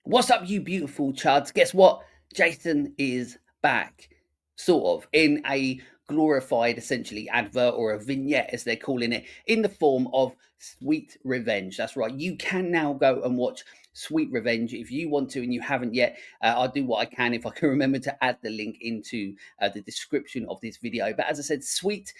What's up, you beautiful chuds? Guess what? Jason is back, sort of, in a glorified, essentially, advert or a vignette, as they're calling it, in the form of Sweet Revenge. That's right. You can now go and watch Sweet Revenge if you want to, and you haven't yet. I'll do what I can if I can remember to add the link into the description of this video. But as I said, Sweet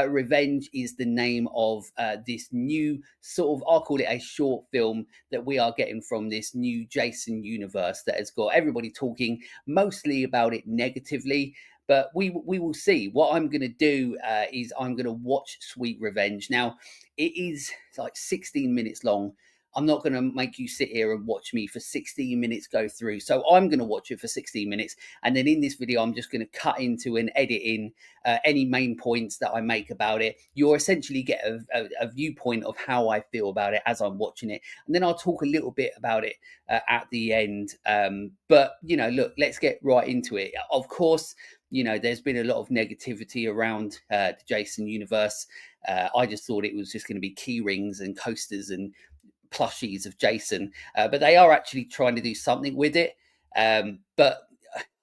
Revenge is the name of this new sort of, I'll call it a short film that we are getting from this new Jason universe that has got everybody talking mostly about it negatively. But we will see. What I'm going to do is I'm going to watch Sweet Revenge. Now, it is like 16 minutes long. I'm not going to make you sit here and watch me for 16 minutes go through. So I'm going to watch it for 16 minutes. And then in this video, I'm just going to cut into and edit in any main points that I make about it. You'll essentially get a viewpoint of how I feel about it as I'm watching it. And then I'll talk a little bit about it at the end. But, you know, look, let's get right into it. Of course, you know, there's been a lot of negativity around the Jason universe. I just thought it was just going to be key rings and coasters and plushies of Jason, but they are actually trying to do something with it. But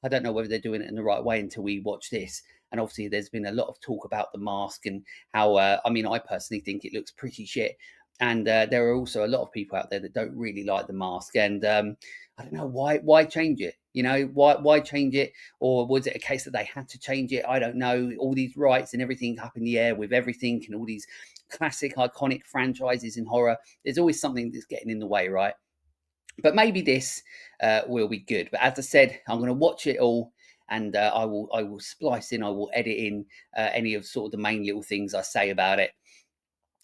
I don't know whether they're doing it in the right way until we watch this. And obviously, there's been a lot of talk about the mask and how, I mean, I personally think it looks pretty shit. And there are also a lot of people out there that don't really like the mask. And I don't know why change it. You know, why change it? Or was it a case that they had to change it? I don't know. All these rights and everything up in the air with everything and all these classic iconic franchises in horror. There's always something that's getting in the way, right? But maybe this will be good. But as I said, I'm going to watch it all, and I will splice in, I will edit in any of sort of the main little things I say about it,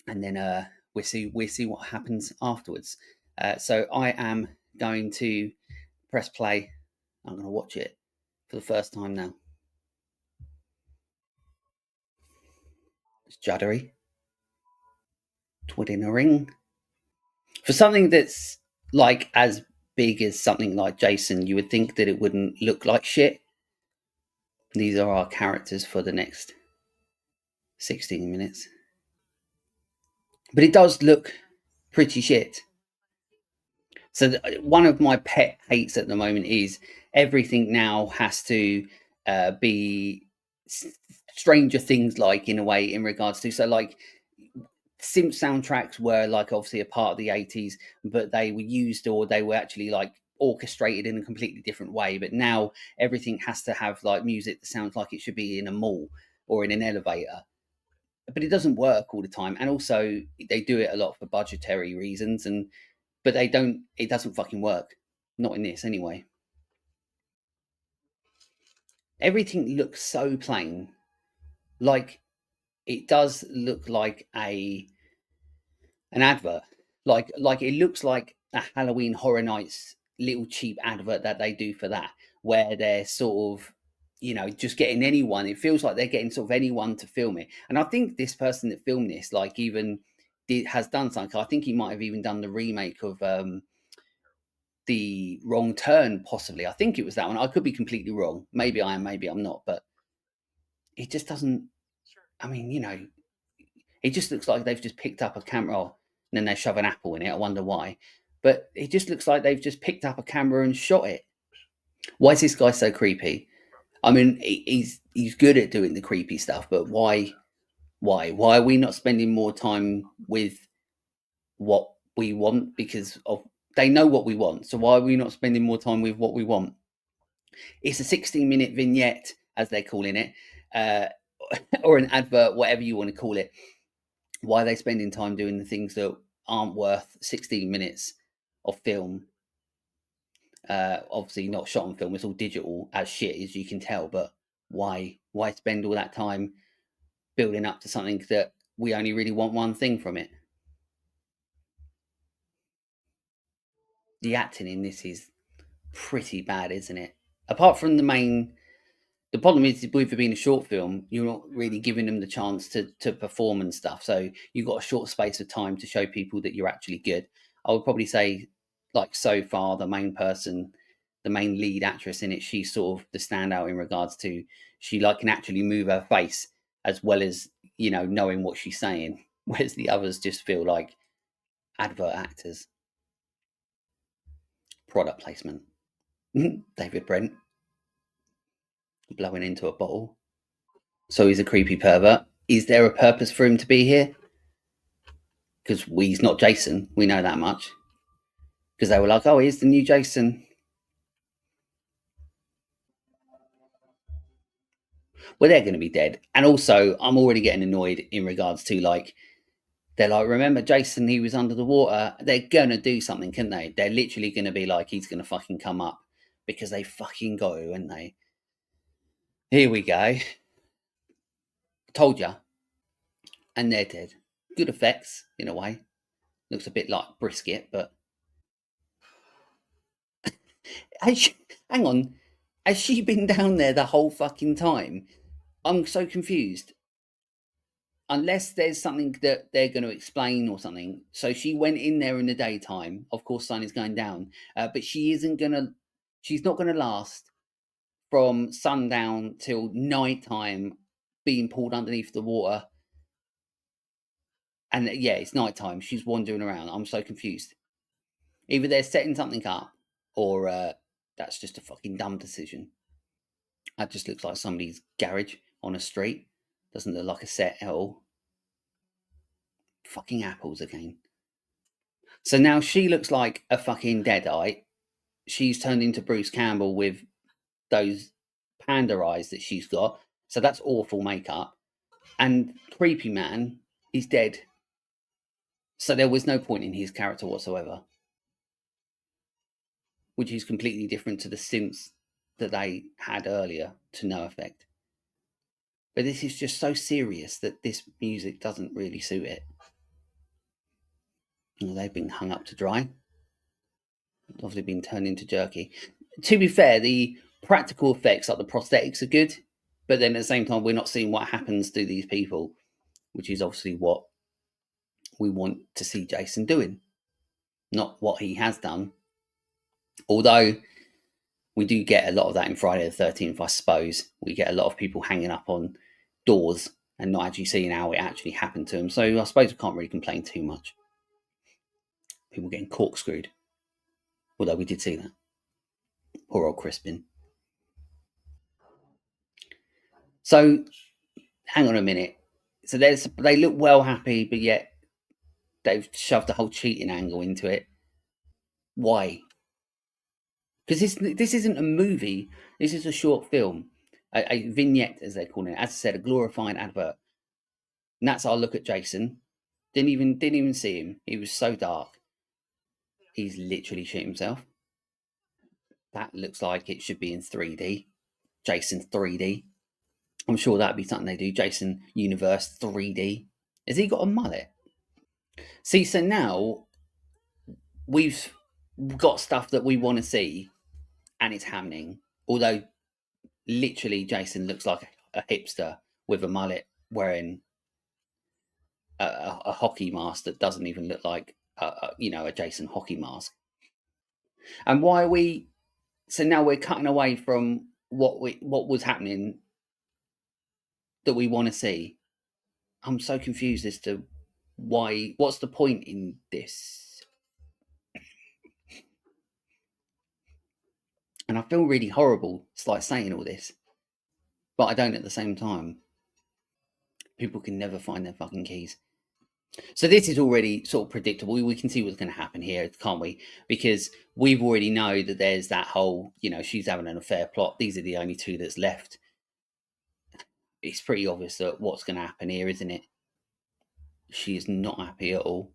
and then we'll see what happens afterwards. So I am going to press play. I'm going to watch it for the first time now. It's juddery, twitting a ring for something that's like as big as something like Jason. You would think that it wouldn't look like shit. These are our characters for the next 16 minutes, but it does look pretty shit. So one of my pet hates at the moment is everything now has to be Stranger Things like, in a way, in regards to, so like synth soundtracks were like obviously a part of the 80s, but they were used, or they were actually like orchestrated in a completely different way. But now everything has to have like music that sounds like it should be in a mall or in an elevator, but it doesn't work all the time. And also they do it a lot for budgetary reasons, and but they don't, it doesn't fucking work, not in this anyway. Everything looks so plain, like it does look like a an advert. Like it looks like a Halloween Horror Nights little cheap advert that they do for that, where they're sort of, you know, just getting anyone. It feels like they're getting sort of anyone to film it. And I think this person that filmed this, like, even has done something. I think he might have even done the remake of the Wrong Turn, possibly. I think it was that one. I could be completely wrong. Maybe I am, maybe I'm not. But it just doesn't. I mean, you know, it just looks like they've just picked up a camera, and then they shove an apple in it. I wonder why. But it just looks like they've just picked up a camera and shot it. Why is this guy so creepy? I mean, he's good at doing the creepy stuff, but why? Why are we not spending more time with what we want? Because of, they know what we want. So why are we not spending more time with what we want? It's a 16-minute vignette, as they're calling it, uh, or an advert, whatever you want to call it. Why are they spending time doing the things that aren't worth 16 minutes of film? Obviously not shot on film, it's all digital as shit, as you can tell. But why spend all that time building up to something that we only really want one thing from it? The acting in this is pretty bad, isn't it? Apart from the problem is, with it being a short film, you're not really giving them the chance to perform and stuff. So you've got a short space of time to show people that you're actually good. I would probably say, like, so far, the main person, the main lead actress in it, she's sort of the standout in regards to, she like can actually move her face as well as, you know, knowing what she's saying. Whereas the others just feel like advert actors. Product placement. David Brent blowing into a bottle. So he's a creepy pervert. Is there a purpose for him to be here? Because he's not Jason. We know that much. Because they were like, oh, here's the new Jason. Well, they're going to be dead. And also, I'm already getting annoyed in regards to like, they're like, remember Jason, he was under the water. They're going to do something, can't they? They're literally going to be like, he's going to fucking come up because they fucking go, aren't they? Here we go. Told ya. And they're dead. Good effects, in a way. Looks a bit like brisket, but. Hang on. Has she been down there the whole fucking time? I'm so confused. Unless there's something that they're going to explain or something. So she went in there in the daytime. Of course, sun is going down, but she isn't gonna. She's not going to last from sundown till nighttime, being pulled underneath the water. And yeah, it's nighttime. She's wandering around. I'm so confused. Either they're setting something up, or that's just a fucking dumb decision. That just looks like somebody's garage on a street. Doesn't look like a set at all. Fucking apples again. So now she looks like a fucking deadite. She's turned into Bruce Campbell with those panda eyes that she's got. So that's awful makeup. And Creepy Man is dead. So there was no point in his character whatsoever. Which is completely different to the synths that they had earlier to no effect. But this is just so serious that this music doesn't really suit it. Well, they've been hung up to dry. Obviously been turned into jerky. To be fair, the practical effects, like the prosthetics, are good, but then at the same time, we're not seeing what happens to these people, which is obviously what we want to see Jason doing, not what he has done. Although we do get a lot of that in Friday the 13th, I suppose. We get a lot of people hanging up on doors and not actually seeing how it actually happened to them. So I suppose we can't really complain too much. People getting corkscrewed. Although we did see that. Poor old Crispin. So hang on a minute. So they look well happy, but yet they've shoved the whole cheating angle into it. Why? Because this isn't a movie. This is a short film, a vignette, as they're calling it. As I said, a glorified advert. And that's our look at Jason. Didn't even see him. He was so dark. He's literally shit himself. That looks like it should be in 3D. Jason 3D. I'm sure that'd be something they do. Jason Universe 3D. Has he got a mullet? See, so now we've got stuff that we want to see, and it's happening. Although, literally, Jason looks like a hipster with a mullet, wearing a hockey mask that doesn't even look like a Jason hockey mask. And why are we? So now we're cutting away from what was happening that we want to see. I'm so confused as to why. What's the point in this? And I feel really horrible. It's like saying all this, but I don't at the same time. People can never find their fucking keys. So this is already sort of predictable. We can see what's going to happen here, can't we? Because we've already know that there's that whole, she's having an affair plot. These are the only two that's left. It's pretty obvious that what's going to happen here, isn't it? She is not happy at all.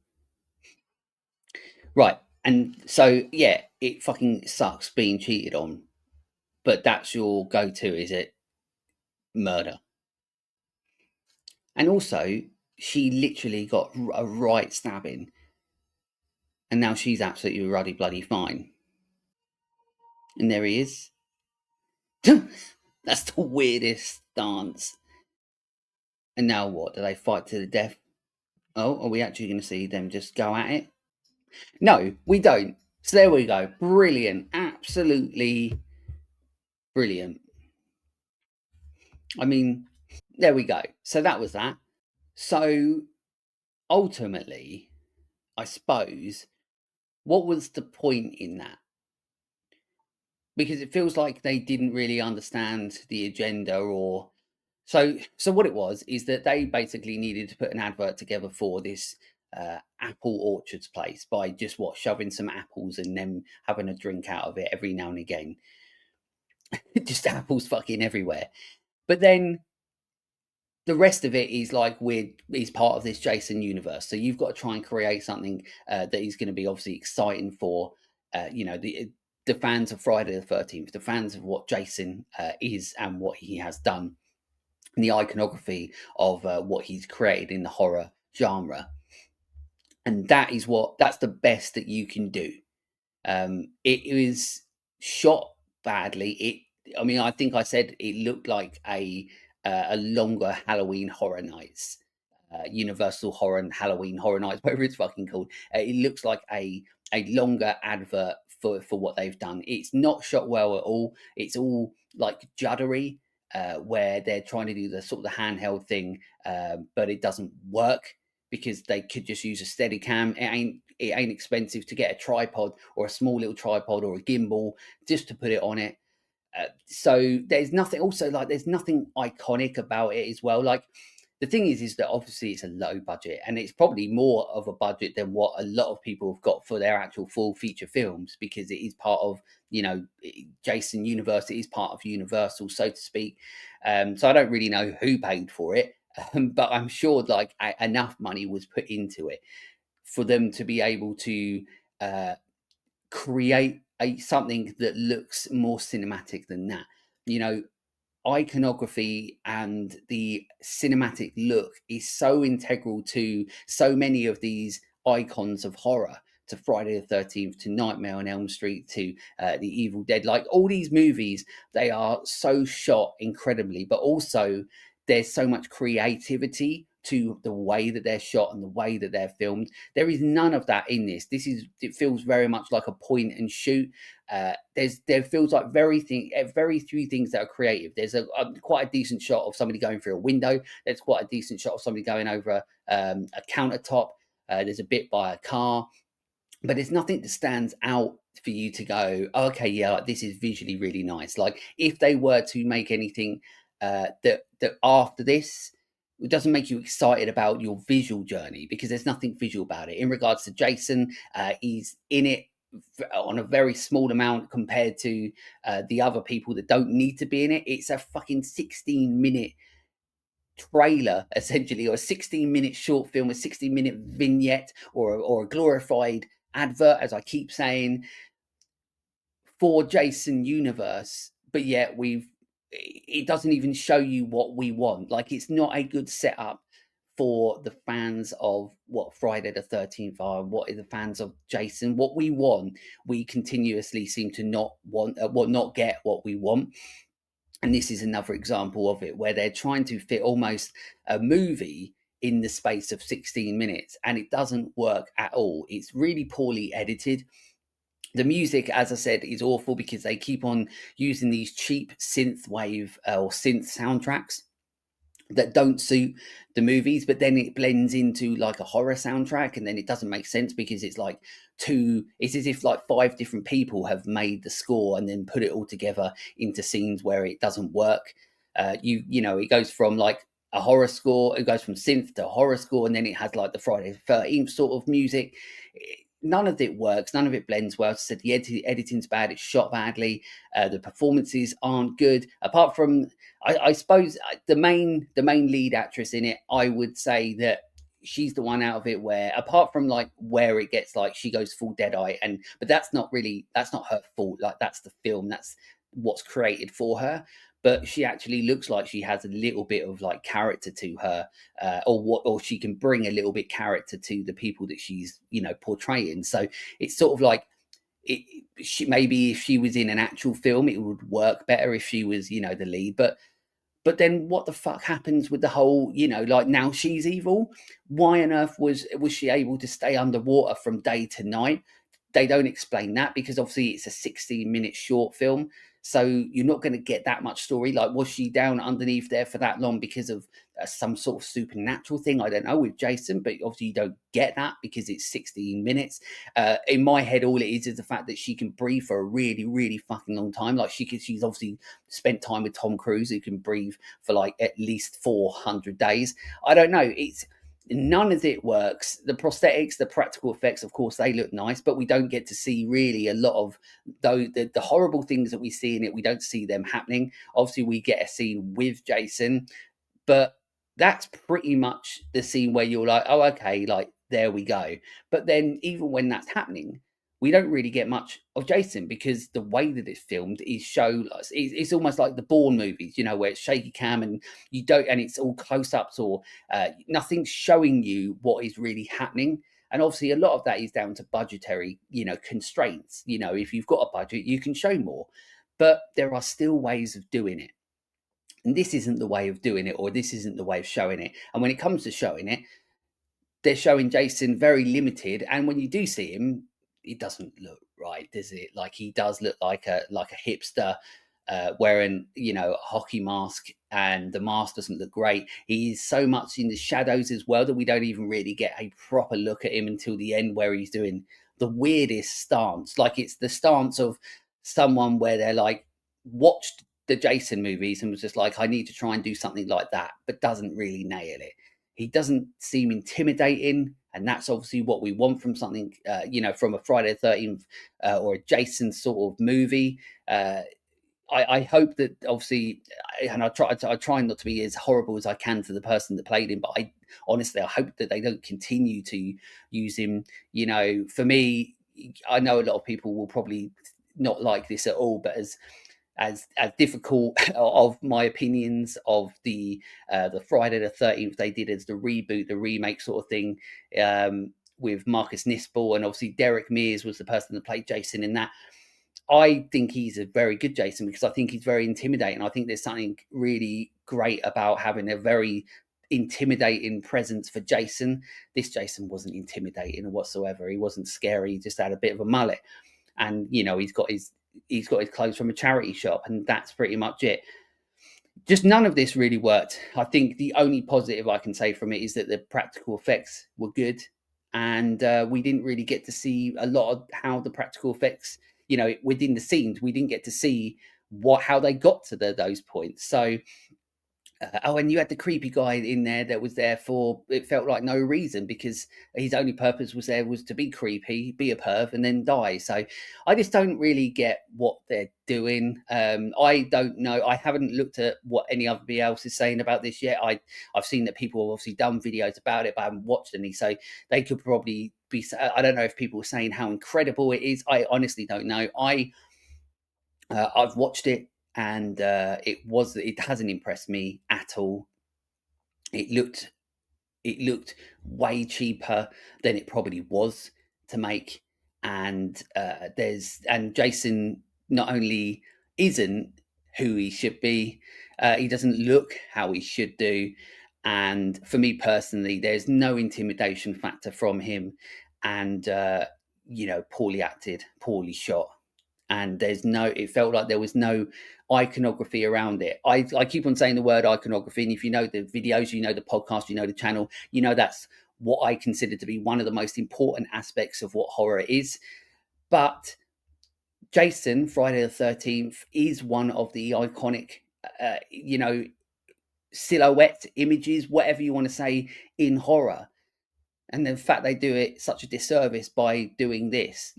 Right. And so, yeah, it fucking sucks being cheated on. But that's your go-to, is it? Murder. And also, she literally got a right stabbing. And now she's absolutely ruddy bloody fine. And there he is. That's the weirdest dance. And now what? Do they fight to the death? Oh, are we actually going to see them just go at it? No, we don't. So there we go. Brilliant. Absolutely brilliant. I mean, there we go. So that was that. So ultimately, I suppose, what was the point in that? because it feels like they didn't really understand the agenda. Or so what it was is that they basically needed to put an advert together for this apple orchards place by just shoving some apples and then having a drink out of it every now and again. Just apples fucking everywhere. But then the rest of it is like is part of this Jason universe. So you've got to try and create something that is going to be obviously exciting for the fans of Friday the 13th, the fans of what Jason is and what he has done, and the iconography of what he's created in the horror genre. And that's the best that you can do. It was shot badly. I mean, I think I said it looked like a longer Halloween Horror Nights, Universal Horror and Halloween Horror Nights, whatever it's fucking called. It looks like a longer advert for what they've done. It's not shot well at all. It's all like juddery, where they're trying to do the sort of the handheld thing, but it doesn't work because they could just use a steady cam. It ain't expensive to get a tripod or a small little tripod or a gimbal just to put it on it. So there's nothing also like there's nothing iconic about it as well. Like the thing is that obviously it's a low budget and it's probably more of a budget than what a lot of people have got for their actual full feature films, because it is part of, Jason Universe. It is part of Universal, so to speak. So I don't really know who paid for it, but I'm sure like enough money was put into it for them to be able to create something that looks more cinematic than that. You know, iconography and the cinematic look is so integral to so many of these icons of horror, to Friday the 13th, to Nightmare on Elm Street, to The Evil Dead. Like all these movies, they are so shot incredibly, but also there's so much creativity to the way that they're shot and the way that they're filmed. There is none of that in this. It feels very much like a point and shoot. There feels like very few things that are creative. There's a quite a decent shot of somebody going through a window. There's quite a decent shot of somebody going over a countertop. There's a bit by a car, but there's nothing that stands out for you to go, oh, okay, yeah, like, this is visually really nice. Like if they were to make anything that after this, it doesn't make you excited about your visual journey, because there's nothing visual about it. In regards to Jason, he's in it on a very small amount compared to the other people that don't need to be in it. It's a fucking 16-minute trailer, essentially, or a 16-minute short film, a 16-minute vignette, or a glorified advert, as I keep saying, for Jason Universe. But yet it doesn't even show you what we want. Like it's not a good setup for the fans of what Friday the 13th are, what are the fans of Jason. What we want, we continuously seem to not want, not get what we want. And this is another example of it, where they're trying to fit almost a movie in the space of 16 minutes, and it doesn't work at all. It's really poorly edited. The music, as I said, is awful because they keep on using these cheap synth wave or synth soundtracks that don't suit the movies, but then it blends into like a horror soundtrack, and then it doesn't make sense because it's it's as if like 5 different people have made the score and then put it all together into scenes where it doesn't work. It goes from like a horror score, it goes from synth to horror score, and then it has like the Friday the 13th sort of music. None of it works. None of it blends well. As I said, the editing's bad. It's shot badly. The performances aren't good. Apart from, I suppose, the main lead actress in it, I would say that she's the one out of it where, apart from like where it gets like she goes full Deadeye, but that's not her fault. Like that's the film. That's what's created for her. But she actually looks like she has a little bit of like character to her, or she can bring a little bit character to the people that she's portraying. So it's sort of like maybe if she was in an actual film, it would work better if she was the lead. But then what the fuck happens with the whole like now she's evil? Why on earth was she able to stay underwater from day to night? They don't explain that because obviously it's a 16-minute short film. So you're not going to get that much story. Like, was she down underneath there for that long because of some sort of supernatural thing? I don't know with Jason, but obviously you don't get that because it's 16 minutes. In my head, all it is the fact that she can breathe for a really, really fucking long time. Like she's obviously spent time with Tom Cruise, who can breathe for like at least 400 days. I don't know. It's none of it works. The prosthetics, the practical effects, of course, they look nice, but we don't get to see really a lot of though the horrible things that we see in it. We don't see them happening. Obviously, we get a scene with Jason, but that's pretty much the scene where you're like, oh, okay, like there we go. But then even when that's happening, we don't really get much of Jason because the way that it's filmed is it's almost like the Bourne movies, where it's shaky cam and you don't, and it's all close ups or nothing's showing you what is really happening. And obviously, a lot of that is down to budgetary, constraints. If you've got a budget, you can show more, but there are still ways of doing it. And this isn't the way of doing it, or this isn't the way of showing it. And when it comes to showing it, they're showing Jason very limited. And when you do see him, it doesn't look right, does it? Like he does look like a hipster wearing, a hockey mask, and the mask doesn't look great. He is so much in the shadows as well that we don't even really get a proper look at him until the end, where he's doing the weirdest stance. Like it's the stance of someone where they're like watched the Jason movies and was just like, I need to try and do something like that, but doesn't really nail it. He doesn't seem intimidating, and that's obviously what we want from something, from a Friday the 13th or a Jason sort of movie. I hope that obviously, and I try not to be as horrible as I can to the person that played him, but I honestly I hope that they don't continue to use him. For me, I know a lot of people will probably not like this at all, but as difficult of my opinions of the Friday the 13th they did as the reboot, the remake sort of thing, with Marcus Nispel, and obviously Derek Mears was the person that played Jason in that. I think he's a very good Jason because I think he's very intimidating. I think there's something really great about having a very intimidating presence for Jason. This Jason wasn't intimidating whatsoever. He wasn't scary. He just had a bit of a mullet, and he's got his clothes from a charity shop, and that's pretty much it. Just none of this really worked. I think the only positive I can say from it is that the practical effects were good, and we didn't really get to see a lot of how the practical effects, within the scenes, we didn't get to see how they got to those points. So and you had the creepy guy in there that was there for, it felt like, no reason, because his only purpose was to be creepy, be a perv, and then die. So I just don't really get what they're doing. I don't know. I haven't looked at what anybody else is saying about this yet. I've seen that people have obviously done videos about it, but I haven't watched any. So they could probably be. I don't know if people are saying how incredible it is. I honestly don't know. I've watched it, and it hasn't impressed me at all. It looked way cheaper than it probably was to make, and Jason not only isn't who he should be, he doesn't look how he should do, and for me personally, there's no intimidation factor from him, and poorly acted, poorly shot, and it felt like there was no iconography around it. I keep on saying the word iconography, and if you know the videos, you know the podcast, you know the channel, that's what I consider to be one of the most important aspects of what horror is. But Jason, Friday the 13th, is one of the iconic, silhouette images, whatever you want to say, in horror. And the fact they do it such a disservice by doing this,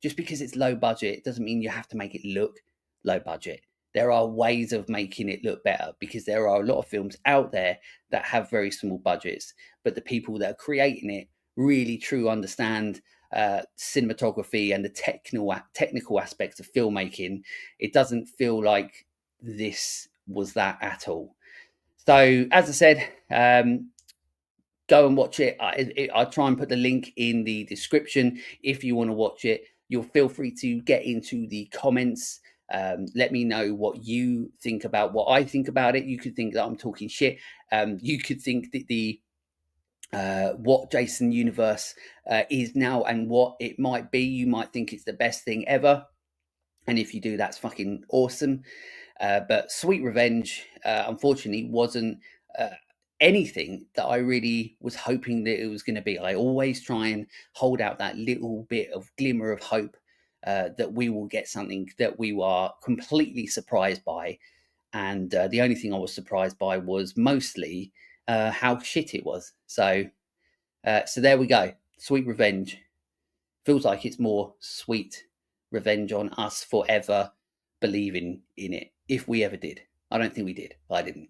just because it's low budget doesn't mean you have to make it look low budget. There are ways of making it look better, because there are a lot of films out there that have very small budgets, but the people that are creating it really truly understand cinematography and the technical aspects of filmmaking. It doesn't feel like this was that at all. So, as I said, go and watch it. I'll try and put the link in the description if you want to watch it. You'll feel free to get into the comments. Let me know what you think about what I think about it. You could think that I'm talking shit. You could think that the what Jason Universe is now and what it might be. You might think it's the best thing ever. And if you do, that's fucking awesome. But Sweet Revenge, unfortunately, wasn't uh, anything that I really was hoping that it was going to be. I always try and hold out that little bit of glimmer of hope that we will get something that we are completely surprised by. And the only thing I was surprised by was mostly how shit it was. So there we go. Sweet Revenge feels like it's more sweet revenge on us forever believing in it, if we ever did. I don't think we did. I didn't.